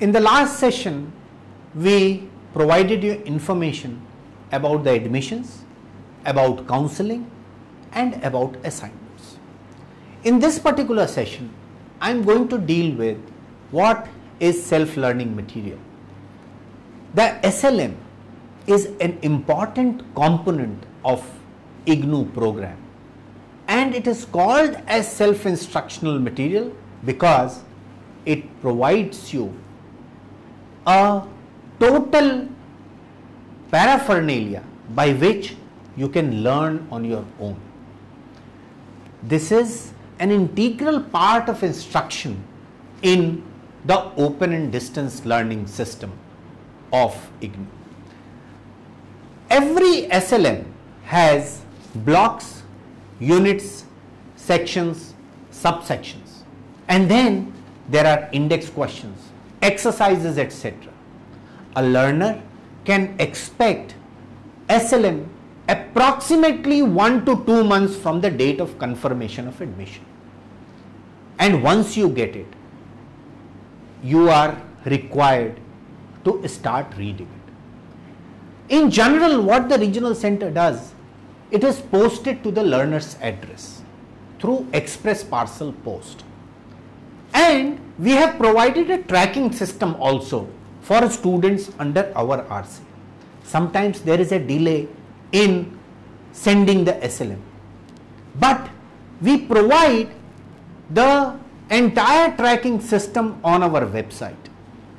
In the last session, we provided you information about the admissions, about counseling, and about assignments. In this particular session, I am going to deal with what is self-learning material. The SLM is an important component of IGNOU program, and it is called as self-instructional material because it provides you a total paraphernalia by which you can learn on your own. This is an integral part of instruction in the open and distance learning system of IGNOU. Every SLM has blocks, units, sections, subsections, and then there are index questions, exercises, etc. A learner can expect SLM approximately 1 to 2 months from the date of confirmation of admission. And once you get it, you are required to start reading it. In general, what the regional center does, it is posted to the learner's address through express parcel post. And we have provided a tracking system also for students under our RC. Sometimes there is a delay in sending the SLM, but we provide the entire tracking system on our website,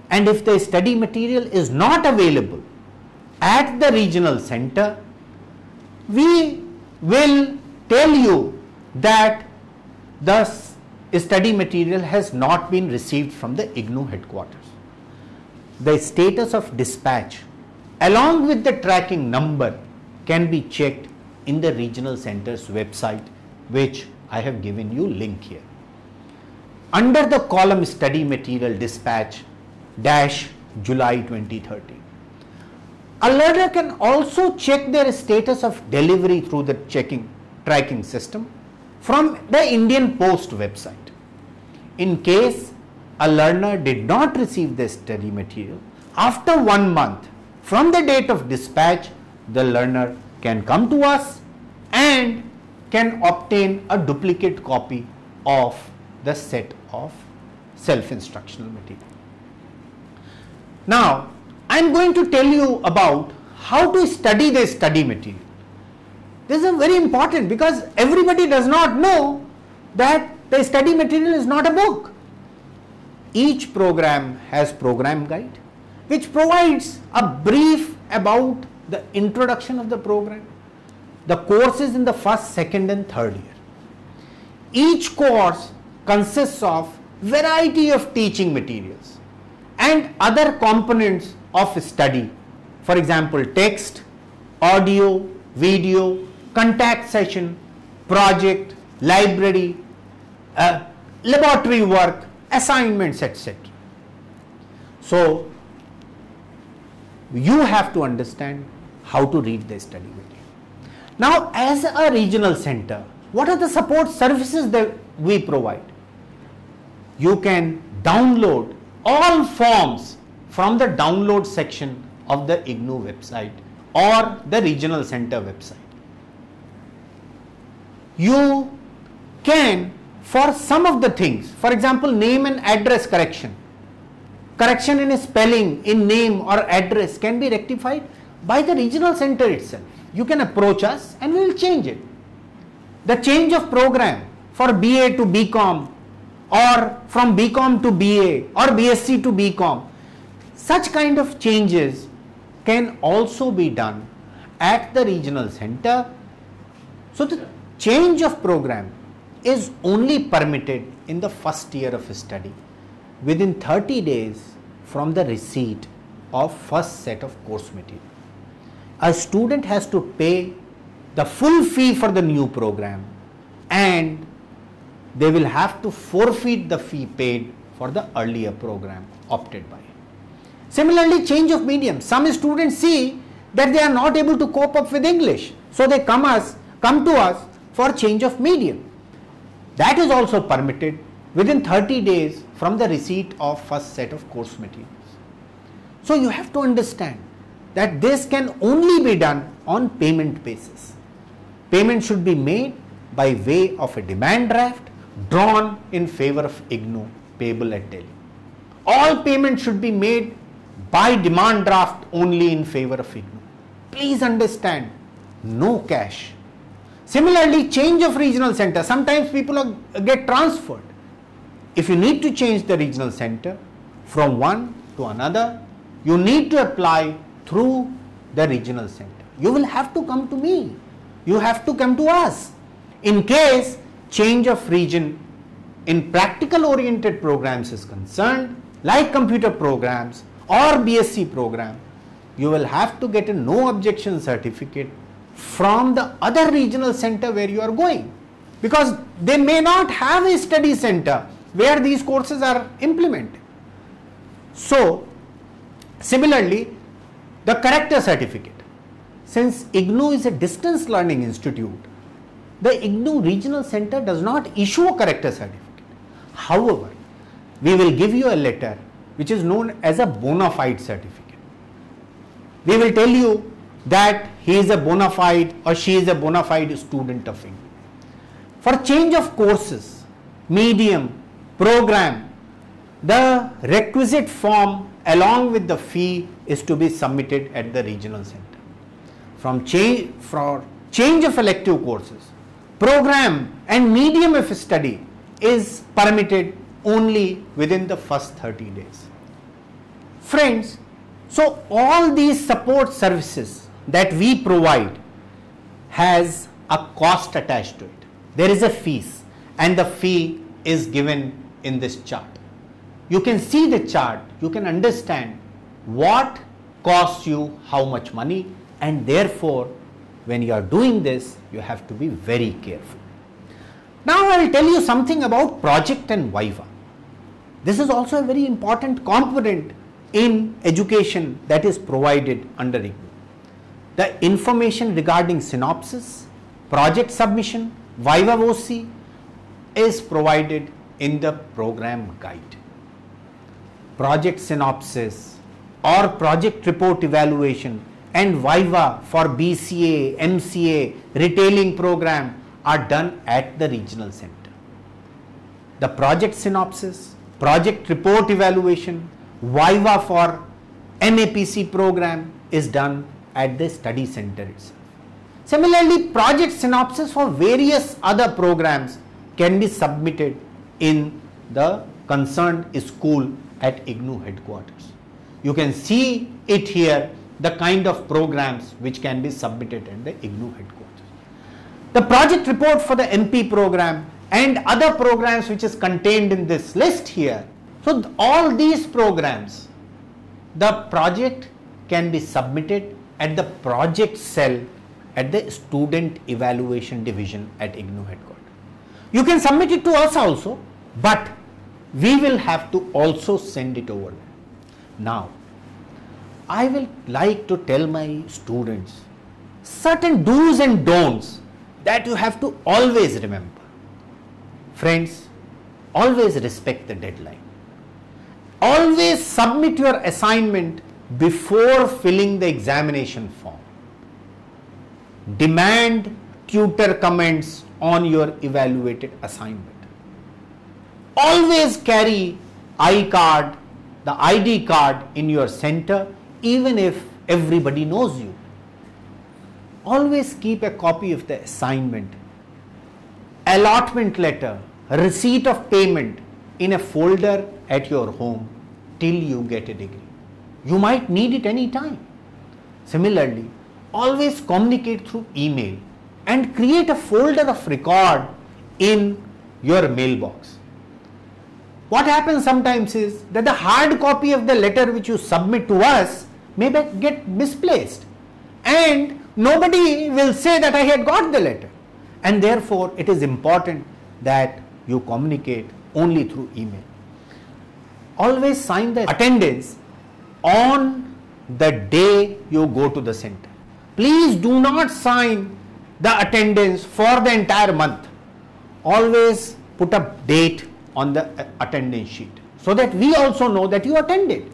and if the study material is not available at the regional center, we will tell you that the study material has not been received from the IGNOU headquarters. The status of dispatch along with the tracking number can be checked in the regional center's website, which I have given you link here. Under the column study material dispatch July 2030, a learner can also check their status of delivery through the tracking system from the Indian Post website. In case a learner did not receive the study material, after 1 month from the date of dispatch, the learner can come to us and can obtain a duplicate copy of the set of self-instructional material. Now, I am going to tell you about how to study the study material. This is very important because everybody does not know that the study material is not a book. Each program has program guide which provides a brief about the introduction of the program, the courses in the first, second and third year. Each course consists of variety of teaching materials and other components of study, for example text, audio, video, contact session, project, library, laboratory work, assignments, etc. So you have to understand how to read the study material. Now, as a regional center, what are the support services that we provide? You can download all forms from the download section of the IGNOU website or the regional center website. You can, for some of the things, for example name and address correction in spelling, in name or address can be rectified by the regional center itself. You can approach us and we will change it. The change of program for BA to BCom or from BCom to BA or BSc to BCom, such kind of changes can also be done at the regional center. So the change of program is only permitted in the first year of study within 30 days from the receipt of first set of course material. A student has to pay the full fee for the new program and they will have to forfeit the fee paid for the earlier program opted by. Similarly, change of medium. Some students see that they are not able to cope up with English, so they come to us for change of medium. That is also permitted within 30 days from the receipt of first set of course materials. So you have to understand that this can only be done on payment basis. Payment should be made by way of a demand draft drawn in favor of IGNOU payable at Delhi. All payment should be made by demand draft only in favor of IGNOU. Please understand, no cash. Similarly, change of regional center. Sometimes people get transferred. If you need to change the regional center from one to another, you need to apply through the regional center. You will have to come to me. You have to come to us. In case change of region in practical oriented programs is concerned, like computer programs or BSc program, you will have to get a no objection certificate from the other regional center where you are going, because they may not have a study center where these courses are implemented. So similarly, the character certificate. Since IGNOU is a distance learning institute, the IGNOU regional center does not issue a character certificate. However, we will give you a letter which is known as a bona fide certificate. We will tell you that he is a bona fide or she is a bona fide student of IGNOU. For change of courses, medium, program, the requisite form along with the fee is to be submitted at the regional center. For change of elective courses, program and medium of study is permitted only within the first 30 days. Friends, so all these support services that we provide has a cost attached to it. There is a fees, and the fee is given in this chart. You can see the chart, you can understand what costs you how much money, and therefore when you are doing this you have to be very careful. Now I will tell you something about project and Viva. This is also a very important component in education that is provided under IGNOU. The information regarding synopsis, project submission, Viva OC is provided in the program guide. Project synopsis or project report evaluation and Viva for BCA, MCA, retailing program are done at the regional center. The project synopsis, project report evaluation, Viva for MAPC program is done at the study center itself. Similarly, project synopsis for various other programs can be submitted in the concerned school at IGNOU headquarters. You can see it here, the kind of programs which can be submitted at the IGNOU headquarters. The project report for the MP program and other programs which is contained in this list here. So all these programs, the project can be submitted at the project cell at the student evaluation division at IGNOU headquarters. You can submit it to us also, but we will have to also send it over there. Now, I will like to tell my students certain do's and don'ts that you have to always remember. Friends, always respect the deadline. Always submit your assignment before filling the examination form. Demand tutor comments on your evaluated assignment. Always carry I-card, the ID card in your center, even if everybody knows you. Always keep a copy of the assignment, allotment letter, receipt of payment in a folder at your home till you get a degree. You might need it any time. Similarly, always communicate through email and create a folder of record in your mailbox. What happens sometimes is that the hard copy of the letter which you submit to us may get misplaced, and nobody will say that I had got the letter, and therefore it is important that you communicate only through email. Always sign the attendance on the day you go to the center. Please do not sign the attendance for the entire month. Always put a date on the attendance sheet. so that we also know that you attended.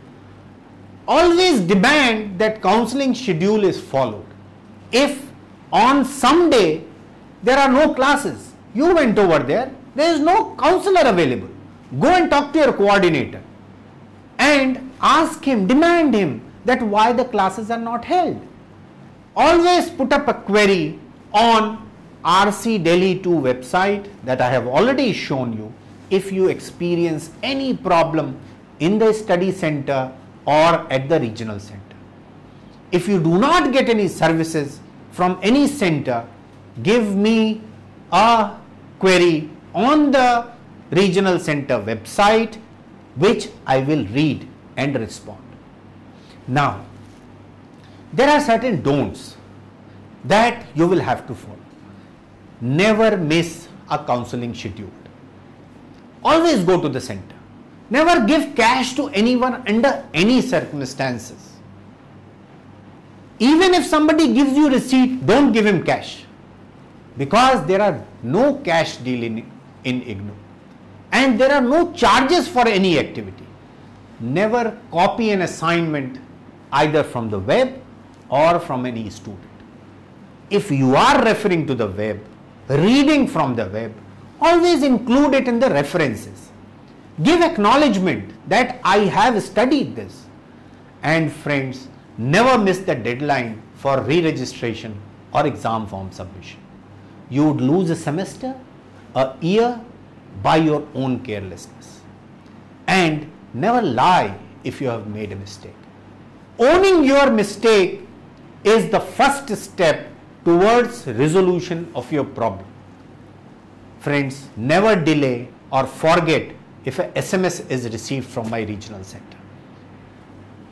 Always demand that counseling schedule is followed. If on some day there are no classes, you went over there is no counselor available, go and talk to your coordinator and ask him, demand him that why the classes are not held. Always put up a query on RC Delhi 2 website that I have already shown you if you experience any problem in the study center or at the regional center. If you do not get any services from any center, give me a query on the regional center website, which I will read and respond. Now, there are certain don'ts that you will have to follow. Never miss a counseling schedule. Always go to the center. Never give cash to anyone under any circumstances. Even if somebody gives you receipt, don't give him cash, because there are no cash deal in IGNOU and there are no charges for any activity. Never copy an assignment either from the web or from any student. If you are referring to the web, reading from the web, always include it in the references. Give acknowledgement that I have studied this. And friends, never miss the deadline for re-registration or exam form submission. You would lose a semester, a year by your own carelessness. And never lie if you have made a mistake. Owning your mistake is the first step towards resolution of your problem. Friends, never delay or forget if a SMS is received from my regional center.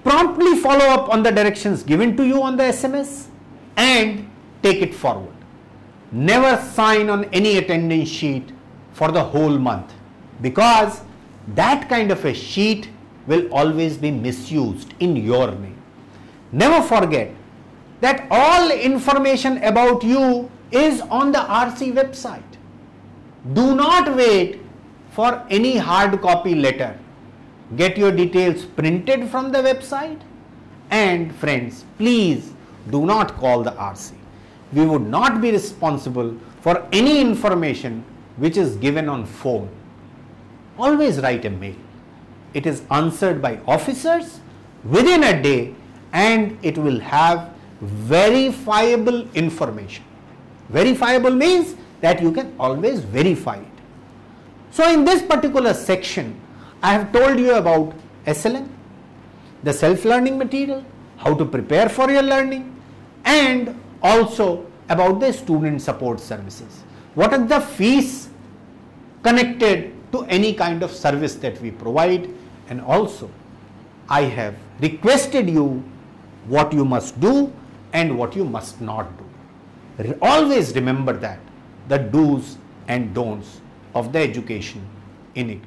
Promptly follow up on the directions given to you on the SMS and take it forward. Never sign on any attendance sheet for the whole month, because that kind of a sheet will always be misused in your name. Never forget that all information about you is on the RC website. Do not wait for any hard copy letter. Get your details printed from the website. And friends, please do not call the RC. We would not be responsible for any information which is given on phone. Always write a mail. It is answered by officers within a day and it will have verifiable information. Verifiable means that you can always verify it. So in this particular section, I have told you about SLM, the self-learning material, how to prepare for your learning, and also about the student support services. What are the fees connected to any kind of service that we provide, and also I have requested you what you must do and what you must not do. Always remember that, the do's and don'ts of the education in IGNOU.